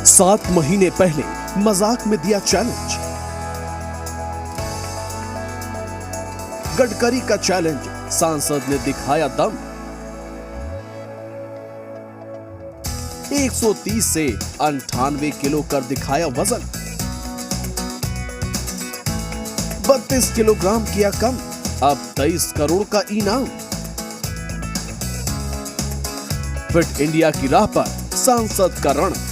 7 महीने पहले मजाक में दिया चैलेंज। गडकरी का चैलेंज, सांसद ने दिखाया दम। 130 से 98 किलो कर दिखाया वजन। 32 किलोग्राम किया कम, अब 23 करोड़ का इनाम। फिट इंडिया की राह पर सांसद का रण।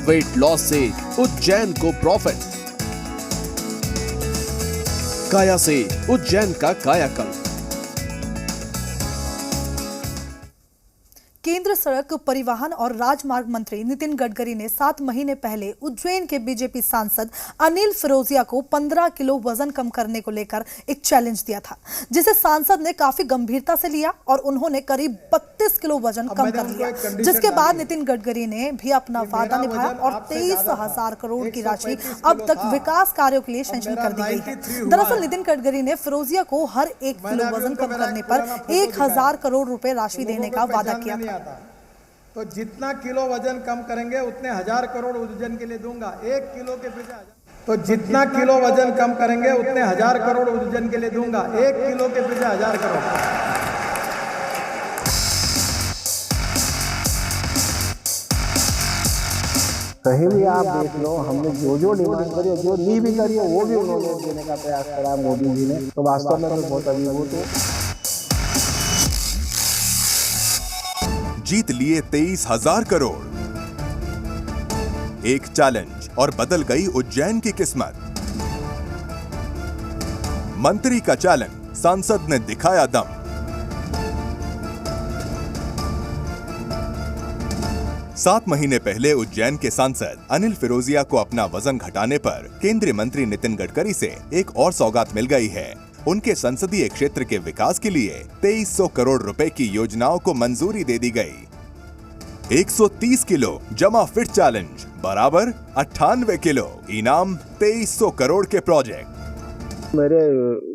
वेट लॉस से उज्जैन को प्रॉफिट। काया से उज्जैन का कायाकल्प। केंद्र सड़क परिवहन और राजमार्ग मंत्री नितिन गडकरी ने 7 महीने पहले उज्जैन के बीजेपी सांसद अनिल फिरोजिया को 15 किलो वजन कम करने को लेकर एक चैलेंज दिया था, जिसे सांसद ने काफी गंभीरता से लिया और उन्होंने करीब 32 किलो वजन कम कर लिया, जिसके बाद नितिन गडकरी ने भी अपना वादा निभाया और 23,000 करोड़ की राशि अब तक विकास कार्यों के लिए सेंक्शन कर दी गई है। दरअसल नितिन गडकरी ने फिरोजिया को हर 1 किलो वजन कम करने पर 1,000 करोड़ रुपए राशि देने का वादा किया था। तो जितना किलो वजन कम करेंगे उतने 1,000 करोड़ उज्जैन के लिए दूंगा। 1 किलो के पीछे तो जितना किलो वजन कम करेंगे उतने 1,000 करोड़ उज्जैन के लिए दूंगा। 1 किलो के पीछे 1,000 करोड़। कहीं भी आप देख लो, हमने जो डिमांड करी है, जो नी भी करी है, वो भी उन्होंने देने का प्रयास करा मोदी जी ने। तो वास्तव में तो बहुत अभिभूत है। जीत लिए 23,000 करोड़। एक चैलेंज और बदल गई उज्जैन की किस्मत। मंत्री का चैलेंज, सांसद ने दिखाया दम। सात महीने पहले उज्जैन के सांसद अनिल फिरोजिया को अपना वजन घटाने पर केंद्रीय मंत्री नितिन गडकरी से एक और सौगात मिल गई है। उनके संसदीय क्षेत्र के विकास के लिए 2300 करोड़ रुपए की योजनाओं को मंजूरी दे दी गई। 130 किलो जमा फिट चैलेंज बराबर 98 किलो, इनाम 2300 करोड़ के प्रोजेक्ट। मेरे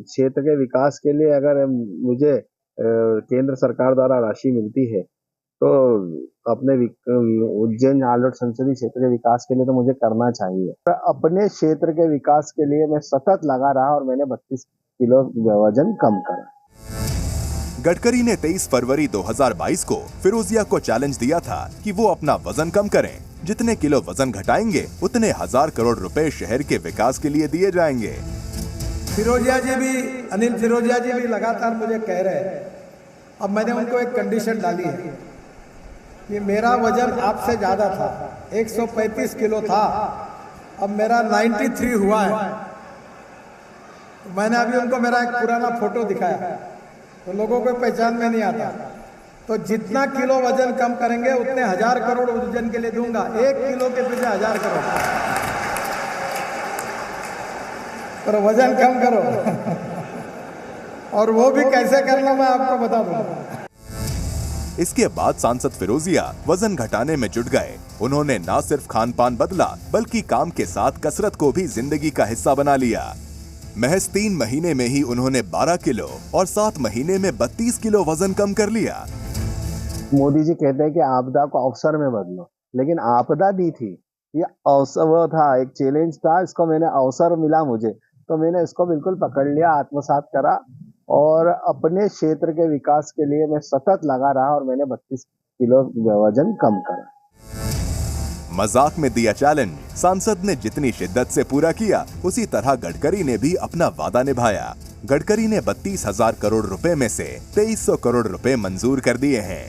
क्षेत्र के विकास के लिए अगर मुझे केंद्र सरकार द्वारा राशि मिलती है तो अपने उज्जैन आलोट संसदीय क्षेत्र के विकास के लिए तो मुझे करना चाहिए। अपने क्षेत्र के विकास के लिए मैं सतत लगा रहा और मैंने 32 किलो वजन कम करा। गडकरी ने 23 फरवरी 2022 को फिरोजिया को चैलेंज दिया था कि वो अपना वजन कम करें। जितने किलो वजन घटाएंगे उतने 1,000 करोड़ रुपए शहर के विकास के लिए दिए जाएंगे। फिरोजिया जी भी, अनिल फिरोजिया जी भी लगातार मुझे कह रहे हैं। अब मैंने उनको एक कंडीशन डाली है कि मेरा वजन आपसे ज्यादा था, 135 किलो था, अब मेरा 93 हुआ है। मैंने अभी उनको मेरा एक पुराना फोटो दिखाया तो लोगों को पहचान में नहीं आता। तो जितना किलो वजन कम करेंगे उतने 1,000 करोड़ उज्जैन के लिए दूंगा। 1 किलो के पीछे 1,000 करोड़। पर वजन कम करो और वो भी कैसे करना मैं आपको बता दूंगा। इसके बाद सांसद फिरोजिया वजन घटाने में जुट गए। उन्होंने न सिर्फ खान पान बदला बल्कि काम के साथ कसरत को भी जिंदगी का हिस्सा बना लिया। महज 3 महीने में ही उन्होंने 12 किलो और 7 महीने में 32 किलो वजन कम कर लिया। मोदी जी कहते हैं कि आपदा को अवसर में बदलो, लेकिन आपदा दी थी, ये अवसर वो था, एक चैलेंज था। इसको मैंने अवसर मिला मुझे, तो मैंने इसको बिल्कुल पकड़ लिया, आत्मसात करा और अपने क्षेत्र के विकास के लिए मैं सतत लगा रहा और मैंने 32 किलो वजन कम करा। मजाक में दिया चैलेंज, सांसद ने जितनी शिद्दत से पूरा किया उसी तरह गडकरी ने भी अपना वादा निभाया। गडकरी ने 32,000 करोड़ रुपए में से 2300 करोड़ रुपए मंजूर कर दिए हैं।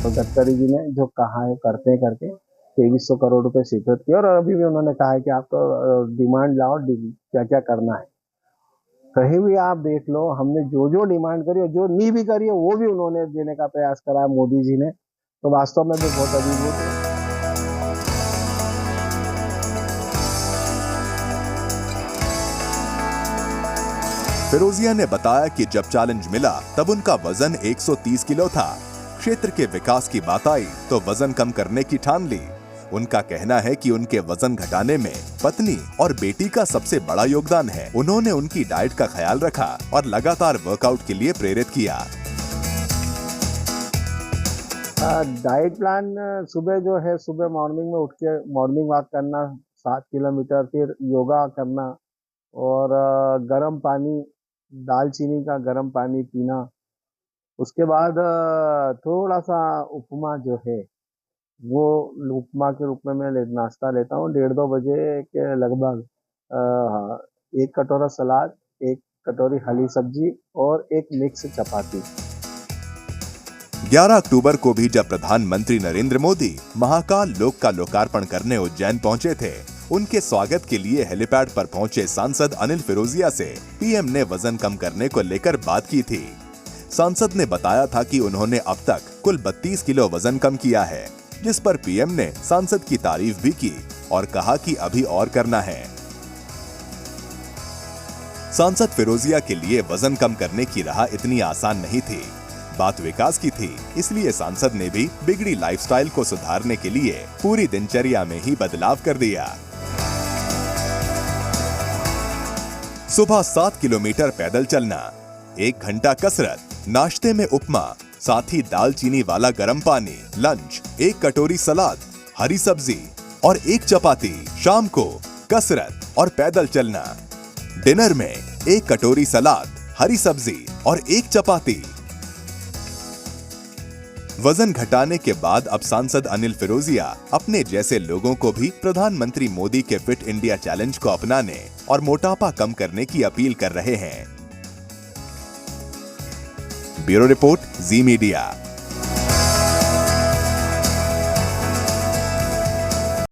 तो गडकरी जी ने जो कहा है करते करके 2300 करोड़ रुपए स्वीकृत किए और अभी भी उन्होंने कहा है कि आपको डिमांड लाओ, क्या क्या करना है। कहीं भी आप देख लो, हमने जो डिमांड करी है, जो नी भी करी है, वो भी उन्होंने देने का प्रयास करा मोदी जी ने। तो वास्तव में भी बहुत अभिभूत है। फिरोजिया ने बताया कि जब चैलेंज मिला तब उनका वजन 130 किलो था। क्षेत्र के विकास की बात आई तो वजन कम करने की ठान ली। उनका कहना है कि उनके वजन घटाने में पत्नी और बेटी का सबसे बड़ा योगदान है। उन्होंने उनकी डाइट का ख्याल रखा और लगातार वर्कआउट के लिए प्रेरित किया। डाइट प्लान सुबह जो है, सुबह मॉर्निंग में उठ के मॉर्निंग वॉक करना 7 किलोमीटर, फिर योगा करना और गर्म पानी, दालचीनी का गर्म पानी पीना। उसके बाद थोड़ा सा उपमा जो है वो उपमा के रूप में मैं नाश्ता लेता हूँ 1:30-2 बजे के लगभग। हाँ, 1 कटोरा सलाद, 1 कटोरी हरी सब्जी और 1 मिक्स चपाती। 11 अक्टूबर को भी जब प्रधानमंत्री नरेंद्र मोदी महाकाल लोक का लोकार्पण करने उज्जैन पहुंचे थे, उनके स्वागत के लिए हेलीपैड पर पहुंचे सांसद अनिल फिरोजिया से पीएम ने वजन कम करने को लेकर बात की थी। सांसद ने बताया था कि उन्होंने अब तक कुल 32 किलो वजन कम किया है, जिस पर पीएम ने सांसद की तारीफ भी की और कहा कि अभी और करना है। सांसद फिरोजिया के लिए वजन कम करने की राह इतनी आसान नहीं थी। बात विकास की थी, इसलिए सांसद ने भी बिगड़ी लाइफस्टाइल को सुधारने के लिए पूरी दिनचर्या में ही बदलाव कर दिया। सुबह 7 किलोमीटर पैदल चलना, 1 घंटा कसरत, नाश्ते में उपमा, साथ ही दालचीनी वाला गर्म पानी, लंच, 1 कटोरी सलाद, हरी सब्जी और 1 चपाती। शाम को कसरत और पैदल चलना। डिनर में 1 कटोरी सलाद, हरी सब्जी और 1 चपाती। वजन घटाने के बाद अब सांसद अनिल फिरोजिया अपने जैसे लोगों को भी प्रधानमंत्री मोदी के फिट इंडिया चैलेंज को अपनाने और मोटापा कम करने की अपील कर रहे हैं। ब्यूरो रिपोर्ट, जी मीडिया।